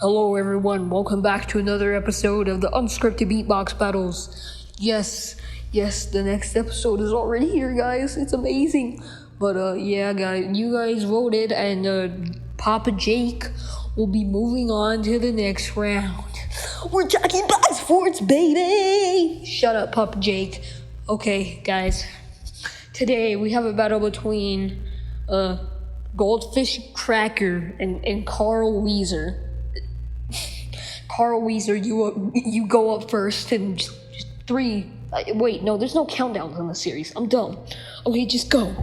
Hello everyone, welcome back to another episode of the Unscripted Beatbox Battles. Yes, the next episode is already here, guys. It's amazing. But yeah, guys, you guys voted, and Papa Jake will be moving on to the next round. We're talking about sports, baby! Shut up, Papa Jake. Okay, guys. Today we have a battle between Goldfish Cracker and Carl Wheezer. Carl Wheezer, you go up first, and just three. Wait, no, there's no countdowns in the series. I'm dumb. Okay, just go.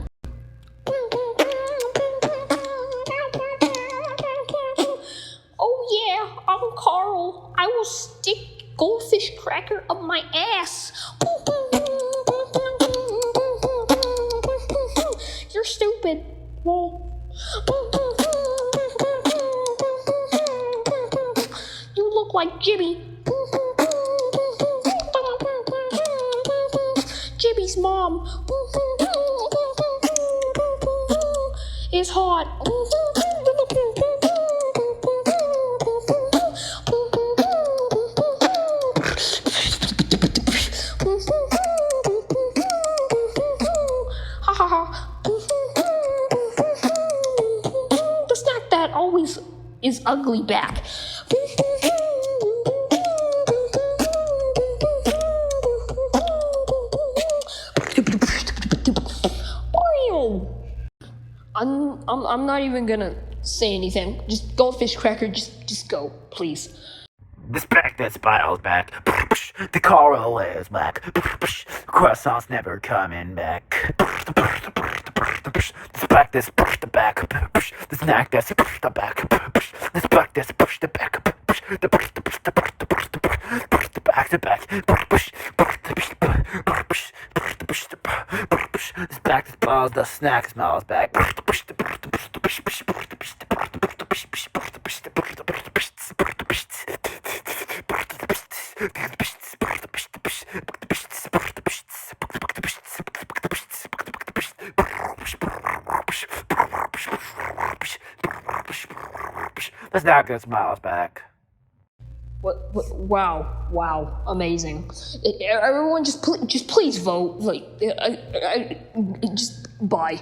Oh yeah, I'm Carl. I will stick Goldfish Cracker up my ass. You're stupid. You look like Jimmy. Jimmy's mom is hot. Ha ha ha. The snack that always is ugly back. I'm not even gonna say anything. Just Goldfish Cracker, just go, please. The spec that spirals back. The coral is black. Croissant's never coming back. The spec that's pushed the back. The snack that's pushed the back. The spec that's pushed the back. The back to back. The spec that smiles, the snack smiles back. The snack that smiles back. What? Wow! Amazing! Everyone, just please vote. Like, just bye.